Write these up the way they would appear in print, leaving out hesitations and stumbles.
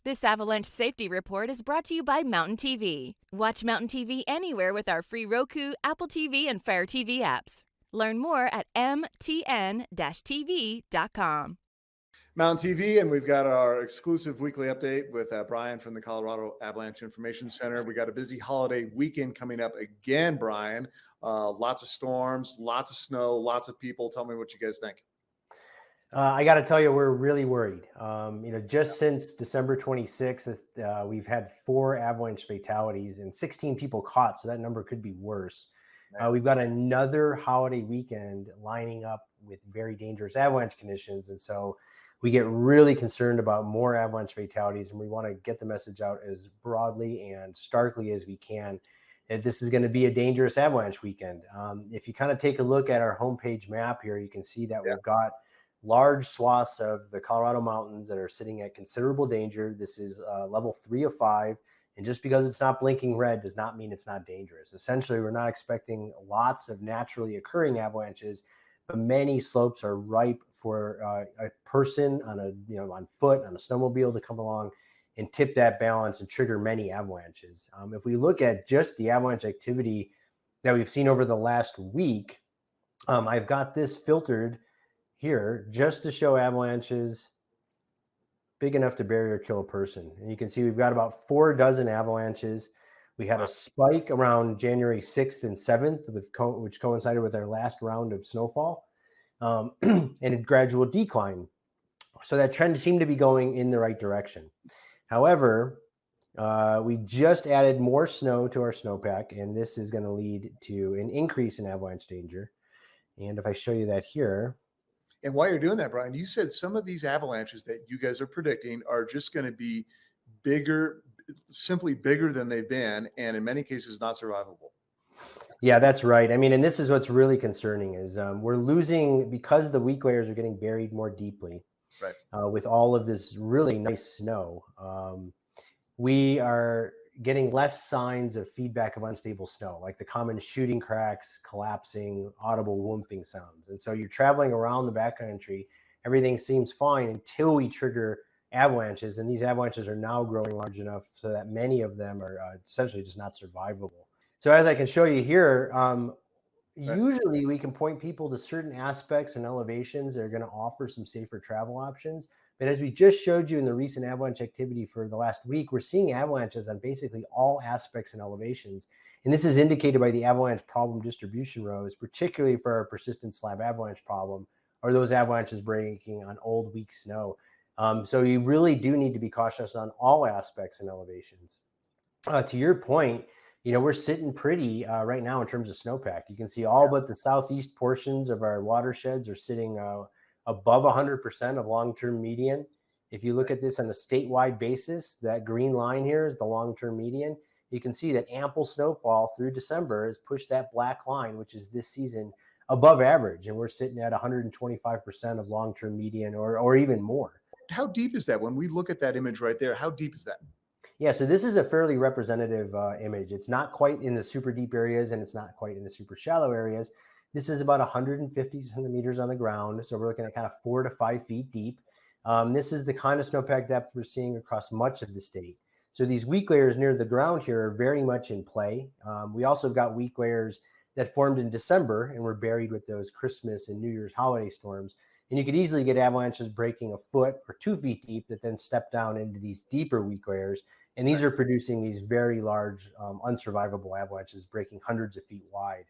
This Avalanche Safety Report is brought to you by Mountain TV. Watch Mountain TV anywhere with our free Roku, Apple TV, and Fire TV apps. Learn more at mtn-tv.com. Mountain TV, and we've got our exclusive weekly update with Brian from the Colorado Avalanche Information Center. We got a busy holiday weekend coming up again, Brian. Lots of storms, lots of snow, lots of people. Tell me what you guys think. I got to tell you, we're really worried. Just since December 26th, we've had 4 avalanche fatalities and 16 people caught, so that number could be worse. We've got another holiday weekend lining up with very dangerous avalanche conditions, and so we get really concerned about more avalanche fatalities, and we want to get the message out as broadly and starkly as we can that this is going to be a dangerous avalanche weekend. If you kind of take a look at our homepage map here, you can see that we've got large swaths of the Colorado mountains that are sitting at considerable danger. This is level 3 of 5. And just because it's not blinking red does not mean it's not dangerous. Essentially, we're not expecting lots of naturally occurring avalanches, but many slopes are ripe for a person on foot, on a snowmobile to come along and tip that balance and trigger many avalanches. If we look at just the avalanche activity that we've seen over the last week, I've got this filtered here just to show avalanches big enough to bury or kill a person. And you can see we've got about 4 dozen avalanches. We had a spike around January 6th and 7th, which coincided with our last round of snowfall, and a gradual decline. So that trend seemed to be going in the right direction. However, we just added more snow to our snowpack, and this is going to lead to an increase in avalanche danger. And if I show you that here. And while you're doing that, Brian, you said some of these avalanches that you guys are predicting are just going to be bigger, simply bigger than they've been, and in many cases not survivable. Yeah, that's right. I mean, and this is what's really concerning is we're losing, because the weak layers are getting buried more deeply, right? With all of this really nice snow, we are getting less signs of feedback of unstable snow, like the common shooting cracks, collapsing, audible whoomphing sounds. And so you're traveling around the backcountry, everything seems fine until we trigger avalanches, and these avalanches are now growing large enough so that many of them are essentially just not survivable. So as I can show you here, usually we can point people to certain aspects and elevations that are going to offer some safer travel options. But as we just showed you in the recent avalanche activity for the last week, we're seeing avalanches on basically all aspects and elevations. And this is indicated by the avalanche problem distribution rows, particularly for our persistent slab avalanche problem, or those avalanches breaking on old, weak snow. So you really do need to be cautious on all aspects and elevations. To your point, we're sitting pretty right now in terms of snowpack. You can see all but the southeast portions of our watersheds are sitting above 100% of long-term median. If you look at this on a statewide basis, that green line here is the long-term median. You can see that ample snowfall through December has pushed that black line, which is this season, above average. And we're sitting at 125% of long-term median or even more. How deep is that? When we look at that image right there, how deep is that? Yeah, so this is a fairly representative image. It's not quite in the super deep areas, and it's not quite in the super shallow areas. This is about 150 centimeters on the ground. So we're looking at kind of 4 to 5 feet deep. This is the kind of snowpack depth we're seeing across much of the state. So these weak layers near the ground here are very much in play. We also have got weak layers that formed in December and were buried with those Christmas and New Year's holiday storms. And you could easily get avalanches breaking 1 foot or 2 feet deep that then step down into these deeper weak layers. And these are producing these very large, unsurvivable avalanches breaking hundreds of feet wide.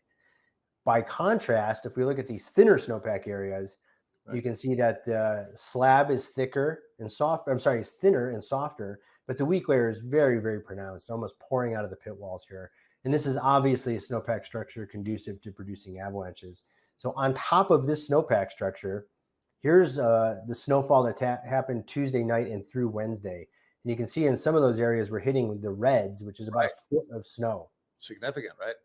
By contrast, if we look at these thinner snowpack areas, you can see that the slab is thicker and soft. I'm sorry, it's thinner and softer, but the weak layer is very, very pronounced, almost pouring out of the pit walls here. And this is obviously a snowpack structure conducive to producing avalanches. So on top of this snowpack structure, here's the snowfall that happened Tuesday night and through Wednesday. And you can see in some of those areas we're hitting the reds, which is about 1 foot of snow. Significant, right?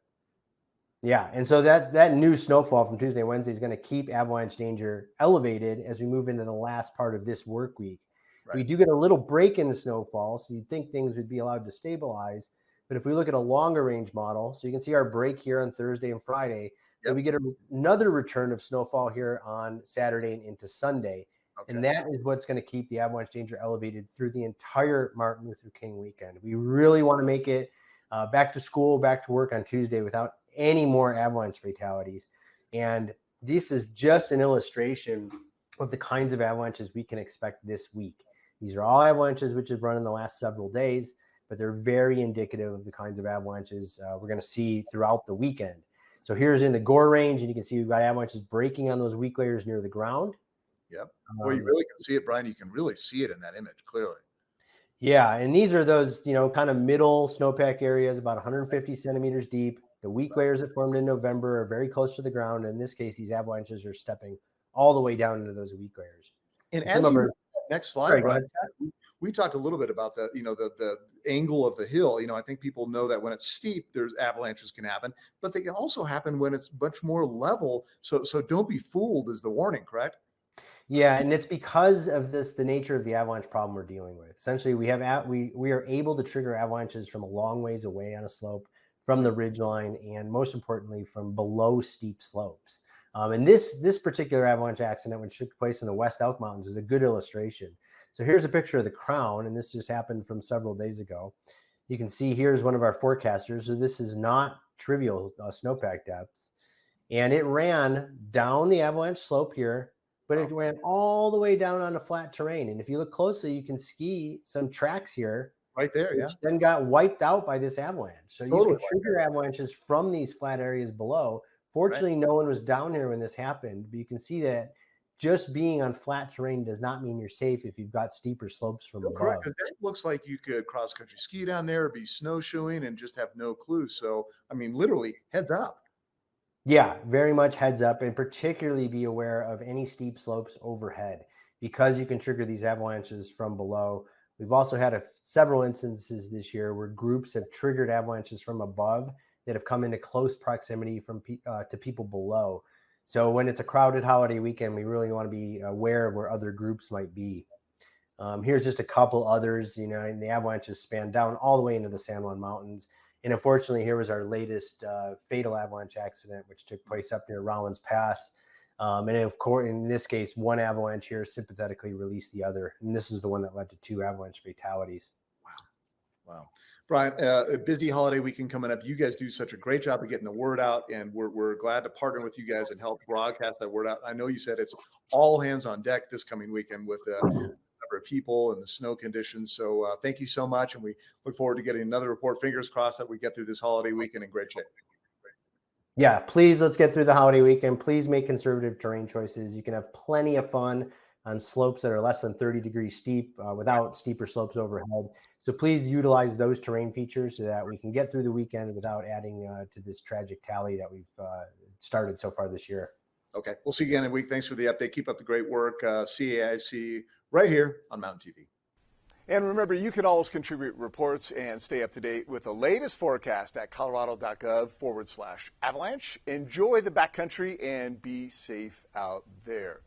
Yeah, and so that new snowfall from Tuesday and Wednesday is going to keep avalanche danger elevated as we move into the last part of this work week. Right. We do get a little break in the snowfall, so you'd think things would be allowed to stabilize. But if we look at a longer range model, so you can see our break here on Thursday and Friday, we get another return of snowfall here on Saturday and into Sunday. And that is what's going to keep the avalanche danger elevated through the entire Martin Luther King weekend. We really want to make it back to school, back to work on Tuesday without any more avalanche fatalities. And this is just an illustration of the kinds of avalanches we can expect this week. These are all avalanches which have run in the last several days, but they're very indicative of the kinds of avalanches we're going to see throughout the weekend. So here's in the Gore Range, and you can see we've got avalanches breaking on those weak layers near the ground. Yep. Well, you really can see it, Brian. You can really see it in that image clearly. Yeah, and these are those, kind of middle snowpack areas, about 150 centimeters deep. The weak layers that formed in November are very close to the ground. In this case, these avalanches are stepping all the way down into those weak layers. And as next slide, Brian, we talked a little bit about the angle of the hill. I think people know that when it's steep, there's avalanches can happen, but they can also happen when it's much more level. So don't be fooled is the warning, correct? Yeah, and it's because of the nature of the avalanche problem we're dealing with. Essentially, we are able to trigger avalanches from a long ways away on a slope, from the ridgeline, and most importantly, from below steep slopes. And this particular avalanche accident, which took place in the West Elk Mountains, is a good illustration. So here's a picture of the crown, and this just happened from several days ago. You can see here's one of our forecasters. So this is not trivial snowpack depth. And it ran down the avalanche slope here, but it ran all the way down on the flat terrain. And if you look closely, you can see some tracks here. Right there, which then got wiped out by this avalanche. So you can trigger avalanches from these flat areas below. Fortunately, no one was down here when this happened, but you can see that just being on flat terrain does not mean you're safe if you've got steeper slopes from above. Correct, because that looks like you could cross-country ski down there, be snowshoeing, and just have no clue. So, I mean, literally, heads up. Yeah, very much heads up, and particularly be aware of any steep slopes overhead because you can trigger these avalanches from below. We've also had several instances this year where groups have triggered avalanches from above that have come into close proximity to people below. So when it's a crowded holiday weekend, we really want to be aware of where other groups might be. Here's just a couple others, and the avalanches span down all the way into the San Juan Mountains. And unfortunately, here was our latest fatal avalanche accident, which took place up near Rollins Pass. And of course, in this case, one avalanche here sympathetically released the other. And this is the one that led to 2 avalanche fatalities. Wow. Brian, a busy holiday weekend coming up. You guys do such a great job of getting the word out, and we're glad to partner with you guys and help broadcast that word out. I know you said it's all hands on deck this coming weekend with a number of people and the snow conditions. So thank you so much, and we look forward to getting another report. Fingers crossed that we get through this holiday weekend in great shape. Yeah, please, let's get through the holiday weekend. Please make conservative terrain choices. You can have plenty of fun on slopes that are less than 30 degrees steep without steeper slopes overhead. So please utilize those terrain features so that we can get through the weekend without adding to this tragic tally that we've started so far this year. Okay, we'll see you again in a week. Thanks for the update. Keep up the great work. CAIC right here on Mountain TV. And remember, you can always contribute reports and stay up to date with the latest forecast at colorado.gov/avalanche. Enjoy the backcountry and be safe out there.